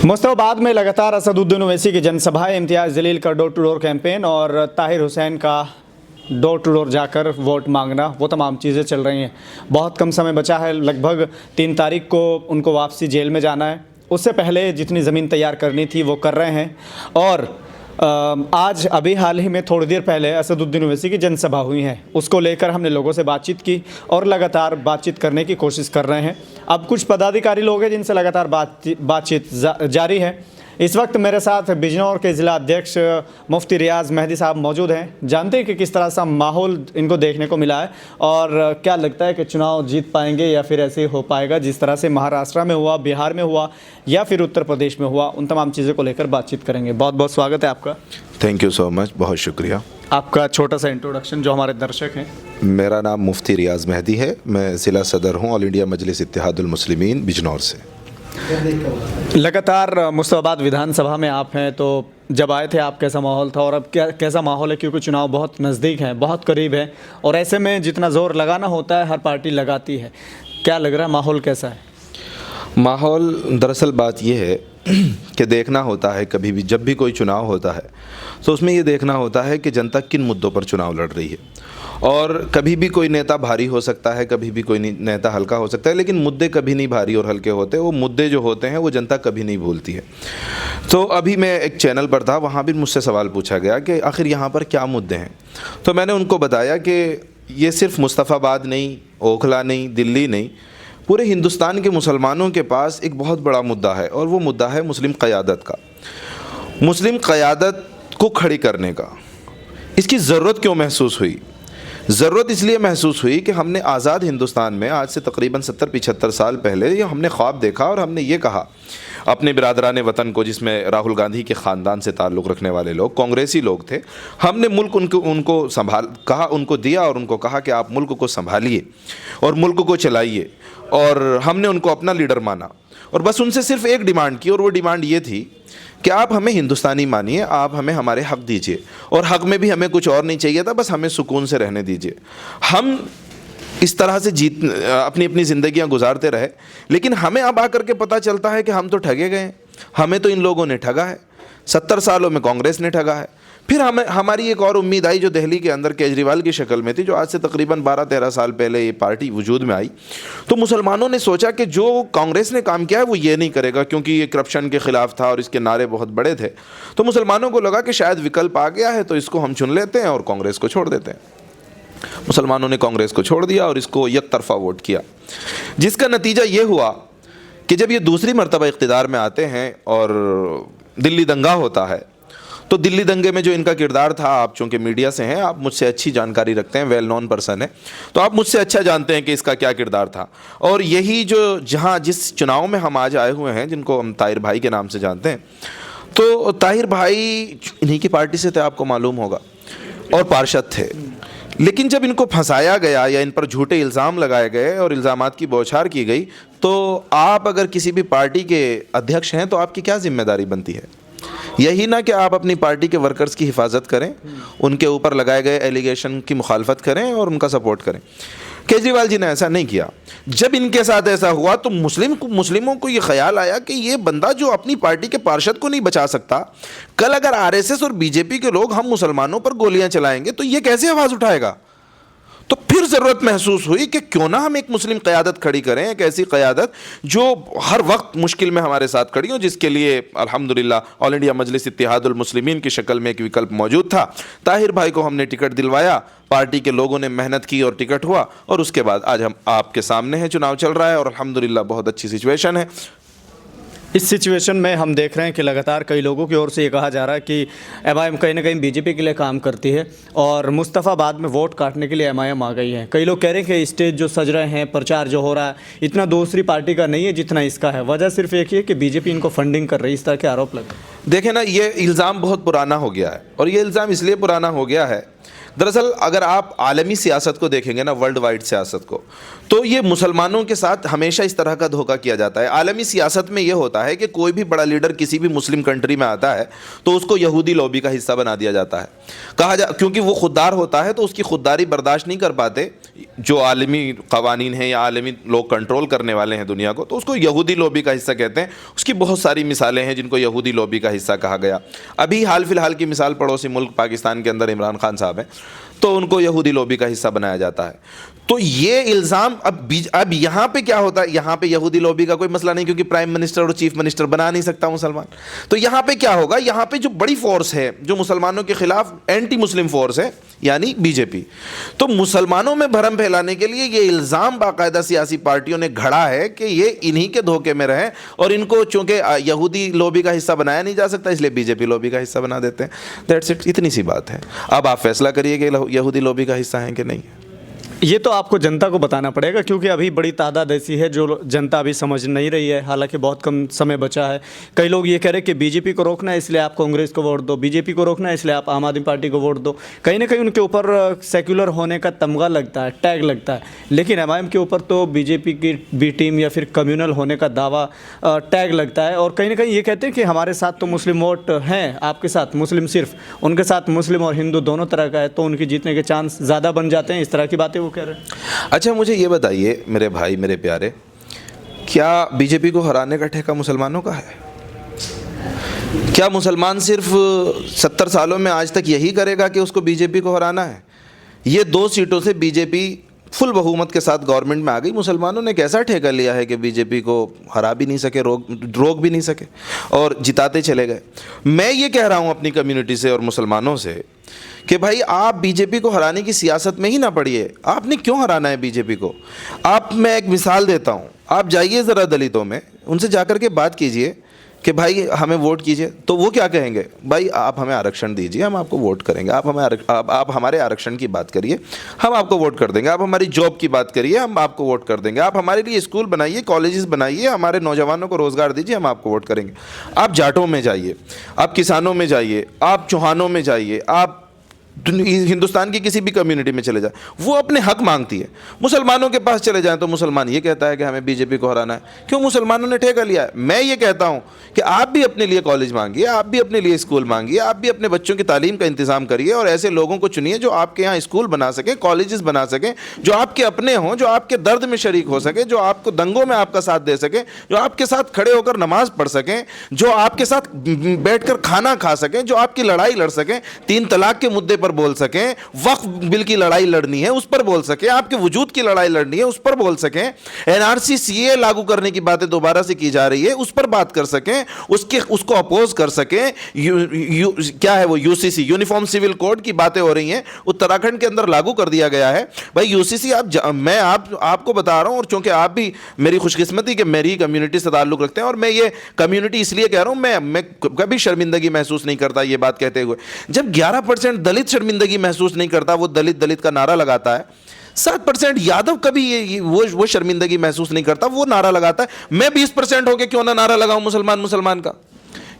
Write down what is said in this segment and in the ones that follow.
मुस्तफाबाद में लगातार असदुद्दीन ओवैसी की जनसभाएं, इम्तियाज़ जलील का डोर टू डोर कैंपेन और ताहिर हुसैन का डोर टू डोर जाकर वोट मांगना, वो तमाम चीज़ें चल रही हैं। बहुत कम समय बचा है, लगभग 3 तारीख को उनको वापसी जेल में जाना है। उससे पहले जितनी ज़मीन तैयार करनी थी वो कर रहे हैं। और आज अभी हाल ही में थोड़ी देर पहले असदुद्दीन ओवैसी की जनसभा हुई है, उसको लेकर हमने लोगों से बातचीत की और लगातार बातचीत करने की कोशिश कर रहे हैं। अब कुछ पदाधिकारी लोग हैं जिनसे लगातार बातचीत जारी है। इस वक्त मेरे साथ बिजनौर के ज़िला अध्यक्ष मुफ्ती रियाज मेहदी साहब मौजूद हैं। जानते हैं कि किस तरह सा माहौल इनको देखने को मिला है और क्या लगता है कि चुनाव जीत पाएंगे या फिर ऐसे हो पाएगा जिस तरह से महाराष्ट्र में हुआ, बिहार में हुआ या फिर उत्तर प्रदेश में हुआ। उन तमाम चीज़ों को लेकर बातचीत करेंगे। बहुत बहुत स्वागत है आपका। थैंक यू सो मच, बहुत शुक्रिया। आपका छोटा सा इंट्रोडक्शन जो हमारे दर्शक हैं। मेरा नाम मुफ्ती रियाज मेहदी है, मैं ज़िला सदर हूँ ऑल इंडिया मजलिस इत्तेहादुल मुस्लिमीन बिजनौर से। लगातार मुस्तफाबाद विधानसभा में आप हैं, तो जब आए थे आप कैसा माहौल था और अब कैसा माहौल है? क्योंकि चुनाव बहुत नज़दीक है, बहुत करीब है और ऐसे में जितना ज़ोर लगाना होता है हर पार्टी लगाती है। क्या लग रहा है, माहौल कैसा है? माहौल दरअसल बात यह है कि देखना होता है, कभी भी जब भी कोई चुनाव होता है तो उसमें ये देखना होता है कि जनता किन मुद्दों पर चुनाव लड़ रही है। और कभी भी कोई नेता भारी हो सकता है, कभी भी कोई नेता हल्का हो सकता है, लेकिन मुद्दे कभी नहीं भारी और हल्के होते। वो मुद्दे जो होते हैं वो जनता कभी नहीं भूलती है। तो अभी मैं एक चैनल पर था, वहाँ भी मुझसे सवाल पूछा गया कि आखिर यहाँ पर क्या मुद्दे हैं। तो मैंने उनको बताया कि ये सिर्फ मुस्तफाबाद नहीं, ओखला नहीं, दिल्ली नहीं, पूरे हिंदुस्तान के मुसलमानों के पास एक बहुत बड़ा मुद्दा है और वो मुद्दा है मुस्लिम क़यादत का। मुस्लिम क़यादत को खड़ी करने का इसकी ज़रूरत क्यों महसूस हुई? ज़रूरत इसलिए महसूस हुई कि हमने आज़ाद हिंदुस्तान में आज से तकरीबन 70-75 साल पहले ये हमने ख्वाब देखा और हमने ये कहा अपने बिरादरान वतन को, जिसमें राहुल गांधी के ख़ानदान से ताल्लुक़ रखने वाले लोग कांग्रेसी लोग थे, हमने मुल्क उनको उनको दिया और उनको कहा कि आप मुल्क को संभालिए और मुल्क को चलाइए। और हमने उनको अपना लीडर माना और बस उनसे सिर्फ एक डिमांड की और वो डिमांड ये थी कि आप हमें हिंदुस्तानी मानिए, आप हमें हमारे हक़ दीजिए और हक़ में भी हमें कुछ और नहीं चाहिए था, बस हमें सुकून से रहने दीजिए। हम इस तरह से अपनी अपनी ज़िंदगियां गुजारते रहे, लेकिन हमें अब आकर के पता चलता है कि हम तो ठगे गए, हमें तो इन लोगों ने ठगा है। 70 सालों में कांग्रेस ने ठगा है। फिर हमारी एक और उम्मीद आई जो दिल्ली के अंदर केजरीवाल की शक्ल में थी, जो आज से तकरीबन 12-13 साल पहले ये पार्टी वजूद में आई। तो मुसलमानों ने सोचा कि जो कांग्रेस ने काम किया है वो ये नहीं करेगा, क्योंकि ये करप्शन के ख़िलाफ़ था और इसके नारे बहुत बड़े थे। तो मुसलमानों को लगा कि शायद विकल्प आ गया है, तो इसको हम चुन लेते हैं और कांग्रेस को छोड़ देते हैं। मुसलमानों ने कांग्रेस को छोड़ दिया और इसको एक तरफा वोट किया, जिसका नतीजा ये हुआ कि जब ये दूसरी मरतबा इक़्तिदार में आते हैं और दिल्ली दंगा होता है, तो दिल्ली दंगे में जो इनका किरदार था, आप चूँकि मीडिया से हैं, आप मुझसे अच्छी जानकारी रखते हैं, वेल नोन पर्सन है, तो आप मुझसे अच्छा जानते हैं कि इसका क्या किरदार था। और यही जो जिस चुनाव में हम आज आए हुए हैं, जिनको हम ताहिर भाई के नाम से जानते हैं, तो ताहिर भाई इन्हीं की पार्टी से थे, आपको मालूम होगा, और पार्षद थे। लेकिन जब इनको फंसाया गया या इन पर झूठे इल्ज़ाम लगाए गए और इल्ज़ामात की बौछार की गई, तो आप अगर किसी भी पार्टी के अध्यक्ष हैं तो आपकी क्या जिम्मेदारी बनती है? यही ना कि आप अपनी पार्टी के वर्कर्स की हिफाजत करें, उनके ऊपर लगाए गए एलिगेशन की मुखालफत करें और उनका सपोर्ट करें। केजरीवाल जी ने ऐसा नहीं किया। जब इनके साथ ऐसा हुआ तो मुस्लिमों को ये ख्याल आया कि ये बंदा जो अपनी पार्टी के पार्षद को नहीं बचा सकता, कल अगर आरएसएस और बीजेपी के लोग हम मुसलमानों पर गोलियां चलाएंगे तो ये कैसे आवाज़ उठाएगा। तो फिर ज़रूरत महसूस हुई कि क्यों ना हम एक मुस्लिम क़यादत खड़ी करें, एक ऐसी क़यादत जो हर वक्त मुश्किल में हमारे साथ खड़ी हो, जिसके लिए अल्हम्दुलिल्लाह ऑल इंडिया मजलिस इत्तेहादुल मुस्लिमीन की शक्ल में एक विकल्प मौजूद था। ताहिर भाई को हमने टिकट दिलवाया, पार्टी के लोगों ने मेहनत की और टिकट हुआ और उसके बाद आज हम आपके सामने हैं, चुनाव चल रहा है और अल्हम्दुलिल्लाह बहुत अच्छी सिचुएशन है। इस सिचुएशन में हम देख रहे हैं कि लगातार कई लोगों की ओर से ये कहा जा रहा है कि एमआईएम कहीं ना कहीं बीजेपी के लिए काम करती है और मुस्तफाबाद में वोट काटने के लिए एमआईएम आ गई है। कई लोग कह रहे हैं कि स्टेज जो सज रहे हैं, प्रचार जो हो रहा है, इतना दूसरी पार्टी का नहीं है जितना इसका है। वजह सिर्फ एक ही है कि बीजेपी इनको फंडिंग कर रही है, इस तरह के आरोप लगे। देखें ना, ये इल्ज़ाम बहुत पुराना हो गया है और ये इल्ज़ाम इसलिए पुराना हो गया है दरअसल अगर आप आलमी सियासत को देखेंगे ना, वर्ल्ड वाइड सियासत को, तो ये मुसलमानों के साथ हमेशा इस तरह का धोखा किया जाता है। आलमी सियासत में ये होता है कि कोई भी बड़ा लीडर किसी भी मुस्लिम कंट्री में आता है तो उसको यहूदी लॉबी का हिस्सा बना दिया जाता है। क्योंकि वो खुददार होता है तो उसकी खुददारी बर्दाश्त नहीं कर पाते जो आलमी कवानीन हैं या आलमी लोग कंट्रोल करने वाले हैं दुनिया को, तो उसको यहूदी लॉबी का हिस्सा कहते हैं। उसकी बहुत सारी मिसालें हैं जिनको यहूदी लॉबी का हिस्सा कहा गया। अभी हाल फिलहाल की मिसाल पड़ोसी मुल्क पाकिस्तान के अंदर इमरान खान साहब हैं, तो उनको यहूदी लॉबी का हिस्सा बनाया जाता है। तो ये इल्ज़ाम अब यहाँ पे क्या होता है, यहाँ पे यहूदी लॉबी का कोई मसला नहीं, क्योंकि प्राइम मिनिस्टर और चीफ मिनिस्टर बना नहीं सकता मुसलमान। तो यहाँ पे क्या होगा, यहाँ पे जो बड़ी फोर्स है जो मुसलमानों के खिलाफ एंटी मुस्लिम फोर्स है, यानी बीजेपी, तो मुसलमानों में भरम फैलाने के लिए ये इल्ज़ाम बाकायदा सियासी पार्टियों ने घड़ा है कि ये इन्हीं के धोखे में रहें, और इनको चूँकि यहूदी लॉबी का हिस्सा बनाया नहीं जा सकता इसलिए बीजेपी लॉबी का हिस्सा बना देते हैं। दैट्स इट, इतनी सी बात है। अब आप फैसला करिए कि यहूदी लॉबी का हिस्सा हैं कि नहीं। ये तो आपको जनता को बताना पड़ेगा, क्योंकि अभी बड़ी तादाद ऐसी है जो जनता अभी समझ नहीं रही है। हालांकि बहुत कम समय बचा है। कई लोग ये कह रहे हैं कि बीजेपी को रोकना है इसलिए आप कांग्रेस को वोट दो, बीजेपी को रोकना है इसलिए आप आम आदमी पार्टी को वोट दो। कहीं ना कहीं उनके ऊपर सेक्युलर होने का तमगा लगता है, टैग लगता है। लेकिन एमआईएम के ऊपर तो बीजेपी की बी टीम या फिर कम्युनल होने का दावा टैग लगता है। और कहीं ना कहीं ये कहते हैं कि हमारे साथ तो मुस्लिम वोट हैं, आपके साथ मुस्लिम सिर्फ, उनके साथ मुस्लिम और हिंदू दोनों तरह का है, तो उनकी जीतने के चांस ज़्यादा बन जाते हैं। इस तरह की बातें वो कह रहे हैं। अच्छा, मुझे ये बताइए मेरे भाई, मेरे प्यारे, क्या बीजेपी को हराने का ठेका मुसलमानों का है? क्या मुसलमान सिर्फ 70 सालों में आज तक यही करेगा कि उसको बीजेपी को हराना है? ये 2 सीटों से बीजेपी फुल बहुमत के साथ गवर्नमेंट में आ गई। मुसलमानों ने कैसा ठेका लिया है कि बीजेपी को हरा भी नहीं सके, रोक भी नहीं सके और जिताते चले गए। मैं ये कह रहा हूँ अपनी कम्युनिटी से और मुसलमानों से कि भाई आप बीजेपी को हराने की सियासत में ही ना पड़िए। आपने क्यों हराना है बीजेपी को? मैं एक मिसाल देता हूँ, आप जाइए ज़रा दलितों में, उनसे जाकर के बात कीजिए कि भाई हमें वोट कीजिए, तो वो क्या कहेंगे? भाई आप हमें आरक्षण दीजिए, हम आपको वोट करेंगे। आप हमारे आरक्षण की बात करिए, हम आपको वोट कर देंगे। आप हमारी जॉब की बात करिए, हम आपको वोट कर देंगे। आप हमारे लिए स्कूल बनाइए, कॉलेजेस बनाइए, हमारे नौजवानों को रोज़गार दीजिए, हम आपको वोट करेंगे। आप जाटों में जाइए, आप किसानों में जाइए, आप चौहानों में जाइए, आप हिंदुस्तान की किसी भी कम्युनिटी में चले जाए, वो अपने हक मांगती है। मुसलमानों के पास चले जाएं तो मुसलमान ये कहता है कि हमें बीजेपी को हराना है। क्यों? मुसलमानों ने ठेका लिया है। मैं ये कहता हूं कि आप भी अपने लिए कॉलेज मांगिए, आप भी अपने लिए स्कूल मांगिए, आप भी अपने बच्चों की तालीम का इंतजाम करिए और ऐसे लोगों को चुनिए जो आपके यहाँ स्कूल बना सकें, कॉलेजेस बना सकें, जो आपके अपने हों, जो आपके दर्द में शरीक हो सके, जो आपको दंगों में आपका साथ दे सकें, जो आपके साथ खड़े होकर नमाज पढ़ सकें, जो आपके साथ बैठकर खाना खा सकें, जो आपकी लड़ाई लड़ सकें, 3 तलाक के मुद्दे पर बोल सकें, वक्फ बिल की लड़ाई लड़नी है उस पर बोल सके, आपके वजूद की लड़ाई लड़नी है उस पर बोल सकें, एनआरसी सीए लागू करने की बातें दोबारा से की जा रही है उस पर बात कर सकें, उसको अपोज कर सकें। क्या है वो यूसीसी, यूनिफॉर्म सिविल कोड की बातें हो रही हैं, उत्तराखंड के अंदर लागू कर दिया गया है। भाई यूसीसी मैं आपको बता रहा हूं, और चूंकि आप भी मेरी खुशकिस्मती कि मेरी कम्युनिटी से ताल्लुक रखते हैं, और मैं ये कम्युनिटी इसलिए कह रहा हूं, मैं कभी शर्मिंदगी महसूस नहीं करता ये बात कहते हुए। जब 11% दलित शर्मिंदगी महसूस नहीं करता, वो दलित का नारा लगाता है, 7% यादव कभी वो शर्मिंदगी महसूस नहीं करता, वो नारा लगाता है। मैं 20% होके क्यों ना नारा लगाऊं मुसलमान का?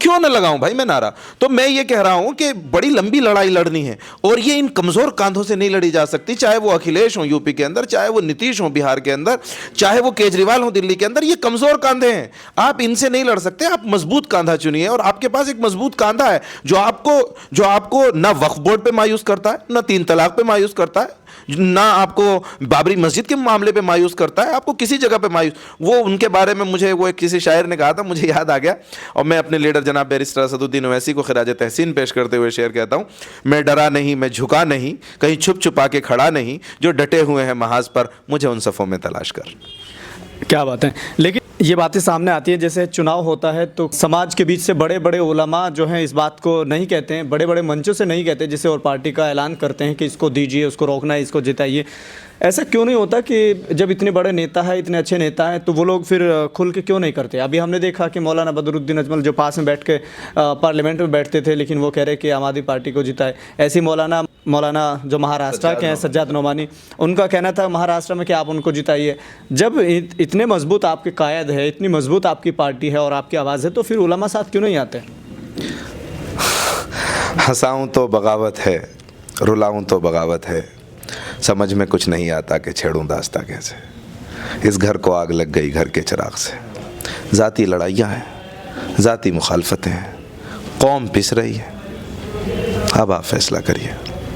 क्यों ना लगाऊं भाई मैं नारा? तो मैं ये कह रहा हूं कि बड़ी लंबी लड़ाई लड़नी है और ये इन कमजोर कांधों से नहीं लड़ी जा सकती, चाहे वो अखिलेश हो यूपी के अंदर, चाहे वो नीतीश हो बिहार के अंदर, चाहे वो केजरीवाल हो दिल्ली के अंदर। ये कमजोर कांधे हैं, आप इनसे नहीं लड़ सकते। आप मजबूत कांधा चुनिए, और आपके पास एक मजबूत कांधा है जो आपको ना वक्फ बोर्ड पे मायूस करता है, ना 3 तलाक पे मायूस करता है, ना आपको बाबरी मस्जिद के मामले पे मायूस करता है, आपको किसी जगह पे मायूस। वो उनके बारे में मुझे वो किसी शायर ने कहा था, मुझे याद आ गया, और मैं अपने लीडर जनाब बैरिस्टर असदुद्दीन ओवैसी को खिराज तहसीन पेश करते हुए शेर कहता हूँ, मैं डरा नहीं, मैं झुका नहीं, कहीं छुप छुपा के खड़ा नहीं, जो डटे हुए हैं महाज पर, मुझे उन सफ़ों में तलाश कर। क्या बात है। लेकिन ये बातें सामने आती है, जैसे चुनाव होता है तो समाज के बीच से बड़े बड़े उलमा जो हैं इस बात को नहीं कहते हैं, बड़े बड़े मंचों से नहीं कहते, जैसे और पार्टी का ऐलान करते हैं कि इसको दीजिए, उसको रोकना है, इसको जिताइए। ऐसा क्यों नहीं होता कि जब इतने बड़े नेता हैं, इतने अच्छे नेता हैं, तो वो लोग फिर खुल के क्यों नहीं करते? अभी हमने देखा कि मौलाना बदरुद्दीन अजमल जो पास में बैठ के पार्लियामेंट में बैठते थे, लेकिन वो कह रहे कि आम आदमी पार्टी को जिताए। ऐसी मौलाना जो महाराष्ट्र के हैं सज्जाद नोमानी, उनका कहना था महाराष्ट्र में कि आप उनको जिताइए। जब इतने मजबूत आपके कायद है, इतनी मजबूत आपकी पार्टी है और आपकी आवाज़ है, तो फिर उलमा साथ क्यों नहीं आते? हंसाऊं तो बगावत है रुलाऊं तो बगावत है, समझ में कुछ नहीं आता कि छेड़ूं दास्तां कैसे। इस घर को आग लग गई घर के चिराग से। ज़ाती लड़ाइयाँ हैं, ज़ाती मुखालफतें हैं, कौम पिस रही है। अब आप फैसला करिए,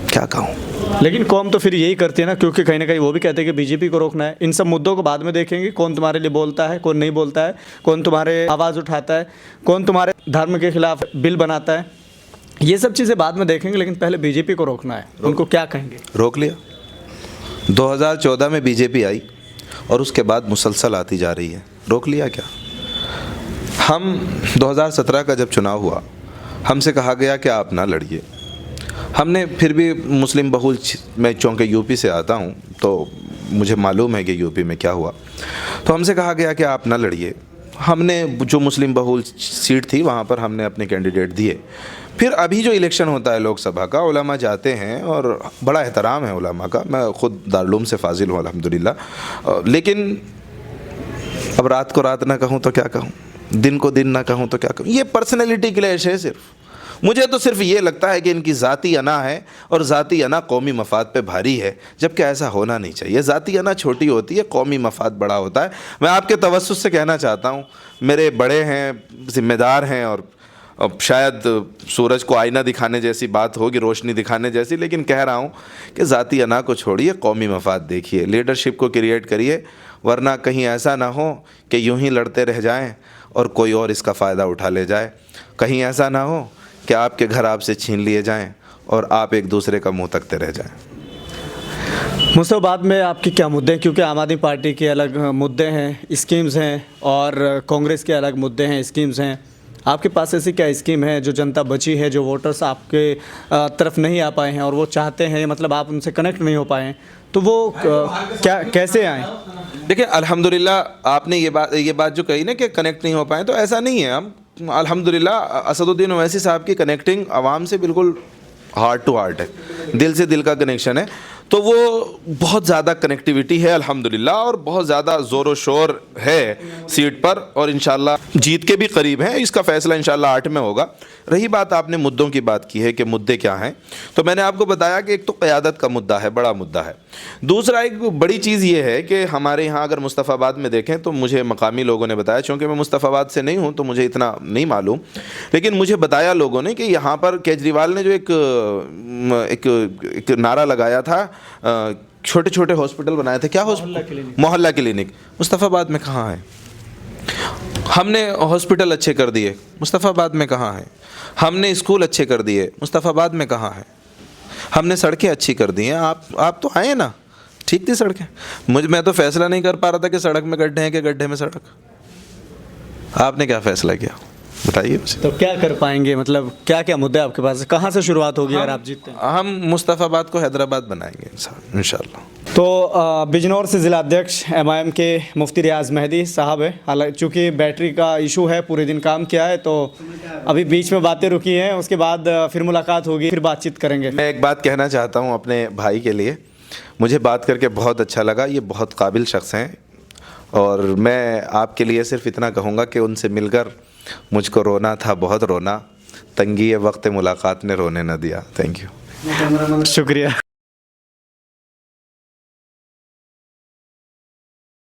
क्या कहूँ। लेकिन कौम तो फिर यही करती है ना, क्योंकि कहीं ना कहीं वो भी कहते हैं कि बीजेपी को रोकना है। इन सब मुद्दों को बाद में देखेंगे, कौन तुम्हारे लिए बोलता है, कौन नहीं बोलता है, कौन तुम्हारे आवाज़ उठाता है, कौन तुम्हारे धर्म के खिलाफ बिल बनाता है, ये सब चीज़ें बाद में देखेंगे। लेकिन पहले बीजेपी को रोकना है। उनको क्या कहेंगे? रोक लिया। 2014 में बीजेपी आई और उसके बाद मुसलसल आती जा रही है। रोक लिया क्या? हम 2017 का जब चुनाव हुआ, हमसे कहा गया कि आप ना लड़िए। हमने फिर भी मुस्लिम बहुल, मैं चूँकि यूपी से आता हूँ तो मुझे मालूम है कि यूपी में क्या हुआ, तो हमसे कहा गया कि आप ना लड़िए। हमने जो मुस्लिम बहुल सीट थी वहाँ पर हमने अपने कैंडिडेट दिए। फिर अभी जो इलेक्शन होता है लोकसभा का, उलमा जाते हैं और बड़ा एहतराम है उलमा का। मैं ख़ुद दारुल से फाजिल हूँ अल्हम्दुलिल्लाह। लेकिन अब रात को रात ना कहूँ तो क्या कहूँ, दिन को दिन ना कहूँ तो क्या कहूँ। ये पर्सनैलिटी क्लैश है सिर्फ। मुझे तो सिर्फ ये लगता है कि इनकी ज़ाती अना है और ज़ाती अना कौमी मफाद पे भारी है, जबकि ऐसा होना नहीं चाहिए। ज़ाती अना छोटी होती है, कौमी मफाद बड़ा होता है। मैं आपके तवज्जुह से कहना चाहता हूँ, मेरे बड़े हैं, ज़िम्मेदार हैं, और अब शायद सूरज को आईना दिखाने जैसी बात होगी, रोशनी दिखाने जैसी, लेकिन कह रहा हूँ कि ज़ाती अना को छोड़िए, कौमी मफाद देखिए, लीडरशिप को क्रिएट करिए, वरना कहीं ऐसा ना हो कि यूं ही लड़ते रह जाएं और कोई और इसका फ़ायदा उठा ले जाए। कहीं ऐसा ना हो कि आपके घर आपसे छीन लिए जाएं और आप एक दूसरे का मुंह तकते रह जाएं। मुस्तफाबाद में आपके क्या मुद्दे हैं? क्योंकि आम आदमी पार्टी के अलग मुद्दे हैं, स्कीम्स हैं, और कांग्रेस के अलग मुद्दे हैं, स्कीम्स हैं। आपके पास ऐसी क्या स्कीम है जो जनता बची है, जो वोटर्स आपके तरफ नहीं आ पाए हैं और वो चाहते हैं, मतलब आप उनसे कनेक्ट नहीं हो पाए हैं, तो वो क्या कैसे आएँ? देखिए अल्हम्दुलिल्लाह, आपने ये बात जो कही ना कि कनेक्ट नहीं हो पाए, तो ऐसा नहीं है। हम अल्हम्दुलिल्लाह असदुद्दीन ओवैसी साहब की कनेक्टिंग आवाम से बिल्कुल हार्ट टू हार्ट है, दिल से दिल का कनेक्शन है। तो वो बहुत ज़्यादा कनेक्टिविटी है अल्हम्दुलिल्लाह, और बहुत ज़्यादा ज़ोर व शोर है सीट पर, और इंशाल्लाह जीत के भी करीब हैं। इसका फ़ैसला इंशाल्लाह 8 में होगा। रही बात, आपने मुद्दों की बात की है कि मुद्दे क्या हैं, तो मैंने आपको बताया कि एक तो क़यादत का मुद्दा है, बड़ा मुद्दा है। दूसरा एक बड़ी चीज़ ये है कि हमारे यहाँ अगर मुस्तफ़ाबाद में देखें तो मुझे मकामी लोगों ने बताया, चूँकि मैं मुस्तफ़ाबाद से नहीं हूँ तो मुझे इतना नहीं मालूम, लेकिन मुझे बताया लोगों ने कि यहाँ पर केजरीवाल ने जो एक नारा लगाया था, छोटे छोटे हॉस्पिटल बनाए थे, क्या हॉस्पिटल, मोहल्ला क्लिनिक, मुस्तफ़ाबाद में कहाँ है? हमने हॉस्पिटल अच्छे कर दिए, मुस्तफ़ाबाद में कहाँ है? हमने स्कूल अच्छे कर दिए, मुस्तफ़ाबाद में कहाँ है? हमने सड़कें अच्छी कर दी हैं, आप तो आए ना, ठीक थी सड़कें। मैं तो फैसला नहीं कर पा रहा था कि सड़क में गड्ढे हैं कि गड्ढे में सड़क। आपने क्या फ़ैसला किया, बताइए मुझे। तो क्या कर पाएंगे, मतलब क्या क्या मुद्दे आपके पास, कहाँ से शुरुआत होगी अगर आप जीतते हैं? हम मुस्तफ़ाबाद को हैदराबाद बनाएंगे इंशाल्लाह। तो बिजनौर से ज़िला अध्यक्ष MIM के मुफ्ती रियाज मेहदी साहब है। हालांकि चूँकि बैटरी का इशू है, पूरे दिन काम किया है, तो अभी बीच में बातें रुकी हैं, उसके बाद फिर मुलाकात होगी, फिर बातचीत करेंगे। मैं एक बात कहना चाहता हूँ अपने भाई के लिए, मुझे बात करके बहुत अच्छा लगा। ये बहुत काबिल शख्स हैं, और मैं आपके लिए सिर्फ इतना कहूँगा कि उनसे मिलकर मुझको रोना था, बहुत रोना। तंगी वक्त मुलाकात ने रोने न दिया। थैंक यू, शुक्रिया।